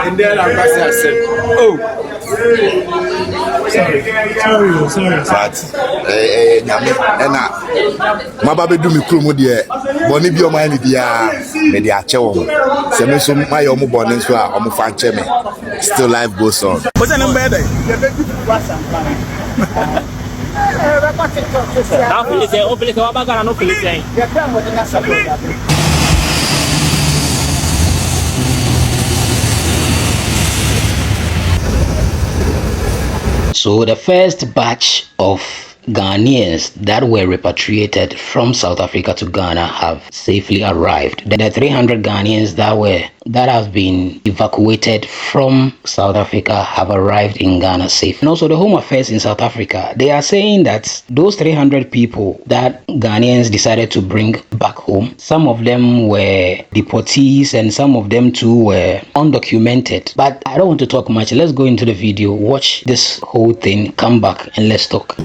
And then I said, oh, sorry. But my baby do me crew there. Bonnie be on my media, media chow. So my own bonnet, so I'm fan cheme. Still life goes on. What's the number? So the first batch of Ghanaians that were repatriated from South Africa to Ghana have safely arrived. The 300 Ghanaians that have been evacuated from South Africa have arrived in Ghana safe. And also the Home Affairs in South Africa, they are saying that those 300 people that Ghanaians decided to bring back home, some of them were deportees and some of them too were undocumented. But I don't want to talk much. Let's go into the video, watch this whole thing, come back and let's talk.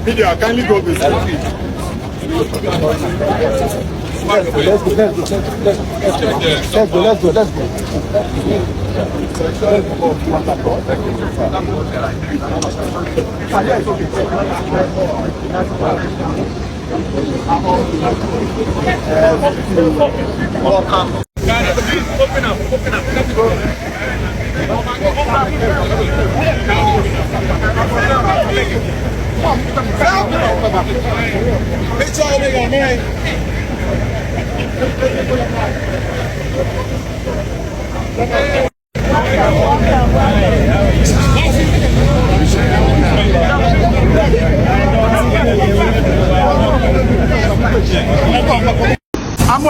Video, kindly go this way. Let's go. Open up. It's all nigga, man. I'm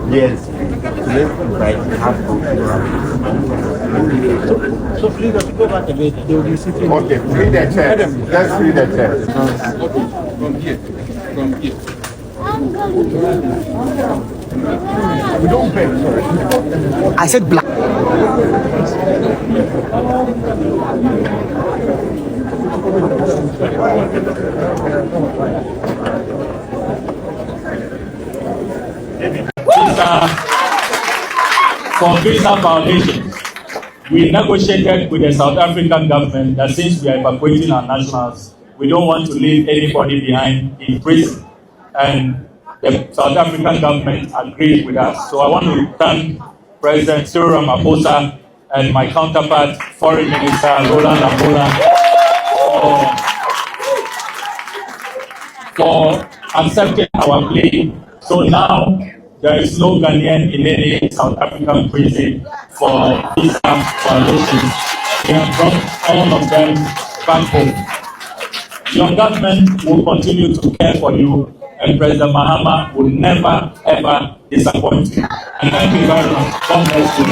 Yes. So please go back a bit. Okay, free the chair. Let's free the chair. From here. From here. We don't pay, sorry. I said black. For Visa Foundation, we negotiated with the South African government that since we are evacuating our nationals, we don't want to leave anybody behind in prison. And the South African government agreed with us. So I want to thank President Cyril Ramaphosa and my counterpart, Foreign Minister Roland Lamola, for accepting our plea. So now there is no Ghanaian in any South African prison for Visa Foundation. We have brought all of them back home. Your government will continue to care for you, and President Mahama will never ever disappoint you. And thank you very much. God bless you.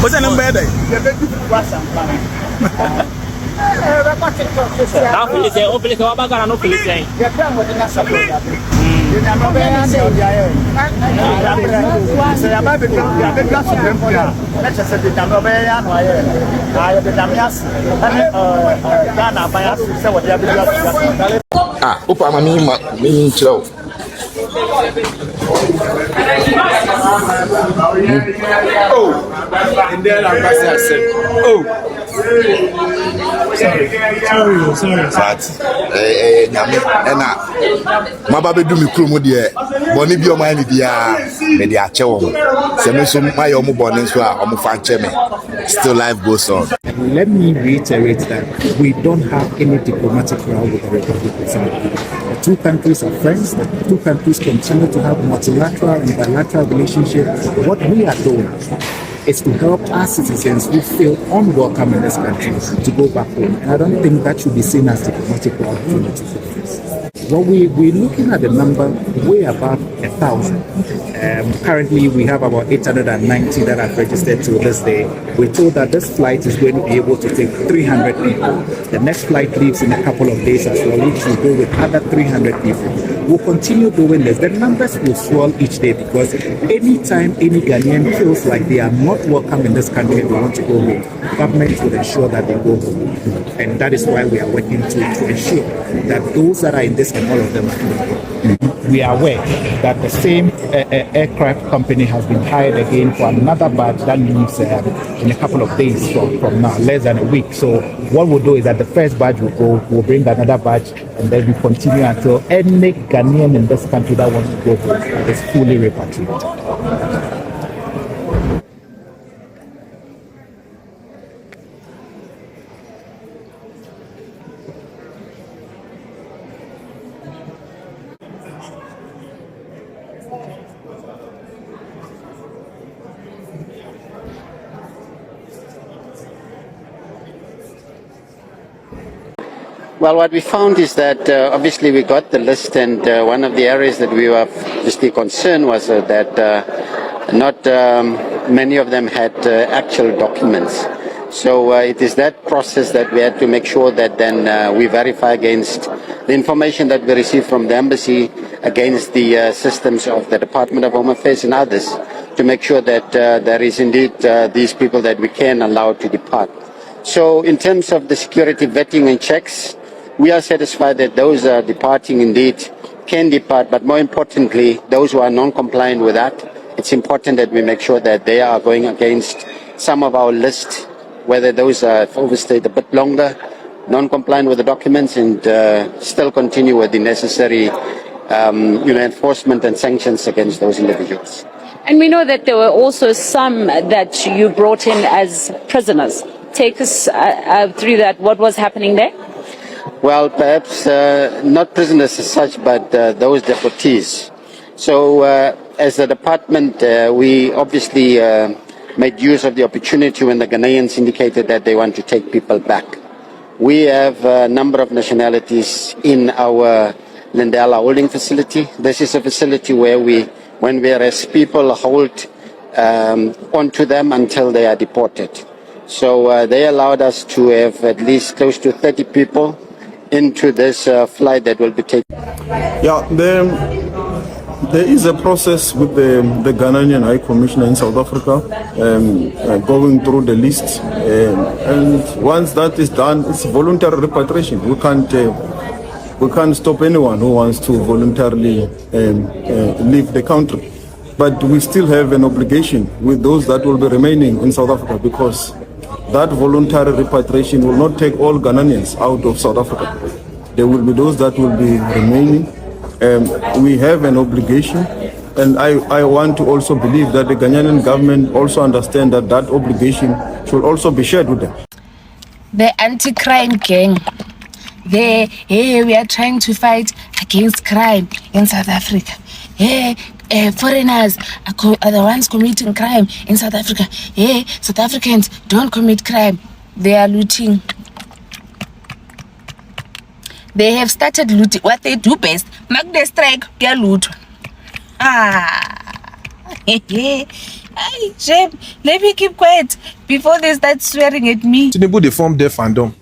What's the number there? Now, police, open the wabaga, no police. Ah, upa mami chilo. Oh, and then I said, oh. Sorry. But nyame na maba bedu mi krumo de boni bi o man ni dia me de ache wo se me so maye omo boni so a omo fa nche me. Still life goes on. Let me reiterate that we don't have any diplomatic row with the Republic of South Africa. The two countries are friends. The two countries continue to have multilateral and bilateral relationships. What we are doing is to help our citizens who feel unwelcome in this country to go back home. And I don't think that should be seen as diplomatic opportunity for this. Well, we're looking at the number way above 1,000. Currently, we have about 890 that have registered to this day. We're told that this flight is going to be able to take 300 people. The next flight leaves in a couple of days as well, which will go with other 300 people. We'll continue doing this. The numbers will swell each day because anytime any Ghanaian feels like they are not welcome in this country and they want to go home, government will ensure that they go home. And that is why we are working to ensure that those that are in this and all of them are going. we are aware that the same aircraft company has been hired again for another batch that leaves in a couple of days from now, less than a week. So what we'll do is that the first batch will go, we'll bring another batch, and then we continue until any Ghanaian in this country that wants to go is fully repatriated. Well, what we found is that obviously we got the list, and one of the areas that we were obviously concerned was that not many of them had actual documents. So it is that process that we had to make sure that then we verify against the information that we receive from the embassy, against the systems of the Department of Home Affairs and others, to make sure that there is indeed these people that we can allow to depart. So in terms of the security vetting and checks, we are satisfied that those departing indeed can depart, but more importantly, those who are non-compliant with that, it's important that we make sure that they are going against some of our list, whether those have overstayed a bit longer, non-compliant with the documents, and still continue with the necessary enforcement and sanctions against those individuals. And we know that there were also some that you brought in as prisoners. Take us through that. What was happening there? Well, perhaps not prisoners as such, but those deportees. So as a department, we obviously made use of the opportunity when the Ghanaians indicated that they want to take people back. We have a number of nationalities in our Lindela holding facility. This is a facility where when we arrest people, hold onto them until they are deported. So they allowed us to have at least close to 30 people into this flight that will be taken. Yeah, there is a process with the Ghanaian High Commissioner in South Africa going through the list, and once that is done, it's voluntary repatriation. We can't stop anyone who wants to voluntarily leave the country, but we still have an obligation with those that will be remaining in South Africa, because that voluntary repatriation will not take all Ghanaians out of South Africa. There will be those that will be remaining. We have an obligation, and I want to also believe that the Ghanaian government also understand that that obligation should also be shared with them. The anti-crime gang, we are trying to fight against crime in South Africa. Foreigners are the ones committing crime in South Africa. South Africans don't commit crime. They are looting. They have started looting. What they do best, make the strike, they loot. Shame. Let me keep quiet before they start swearing at me. Tinubu, they form their fandom.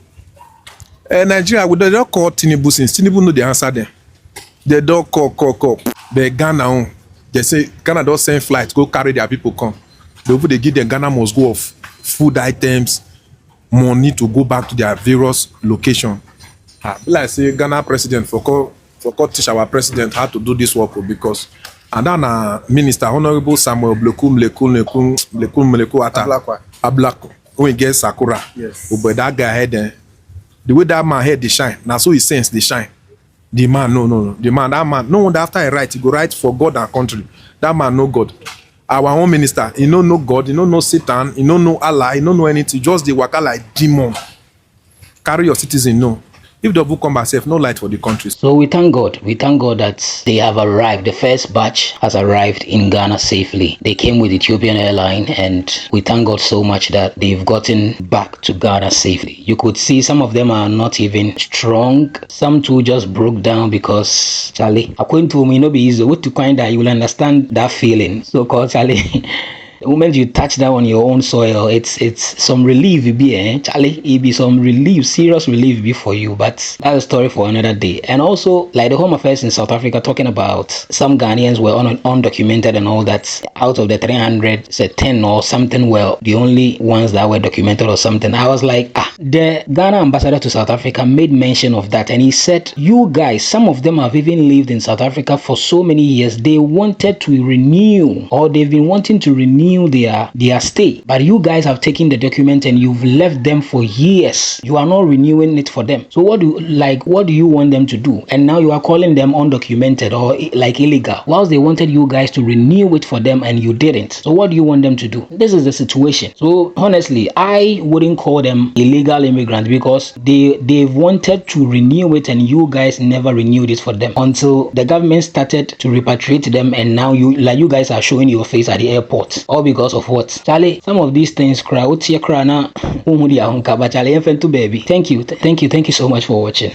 Nigeria, we don't call Tinubu since Tinubu know the answer there. They don't call. They Ghana. They say Ghana don't send flights, go carry their people come. They give them Ghana must go off food items, money to go back to their various location. Like say Ghana president for teach our president how to do this work, because and then Minister Honorable Samuel Blekum Ablako when he gets Sakura. Yes. But that guy had the way that man had the shine. Now so he sense the shine. The man, no. The man, that man, no wonder after he write, he go write for God and country. That man, no God. Our own minister, he no God, he no Satan, he no Allah, he no anything. Just the waka like demon. Carry your citizen, no. If the book come by self, no light for the country. So we thank God that they have arrived. The first batch has arrived in Ghana safely. They came with Ethiopian Airline, and we thank God so much that they've gotten back to Ghana safely. You could see some of them are not even strong. Some too just broke down because, Charlie, according to me, no be easy. What to find that you will understand that feeling. So called Charlie. the moment you touch that on your own soil, it's some relief, Charlie. It be some relief, serious relief be for you. But that's a story for another day. And also, like the Home Affairs in South Africa talking about some Ghanaians were undocumented and all that. Out of the 300, say 10 or something were the only ones that were documented or something. I was like, the Ghana ambassador to South Africa made mention of that, and he said, you guys, some of them have even lived in South Africa for so many years. They wanted to renew, or they've been wanting to renew their stay, but you guys have taken the document and you've left them for years. You are not renewing it for them. So what do you want them to do? And now you are calling them undocumented or like illegal, whilst they wanted you guys to renew it for them and you didn't. So what do you want them to do? This is the situation. So honestly, I wouldn't call them illegal immigrants, because they've wanted to renew it and you guys never renewed it for them until the government started to repatriate them, and now you guys are showing your face at the airport. All because of what? Charlie, some of these things cry. Charlie, baby. Thank you so much for watching.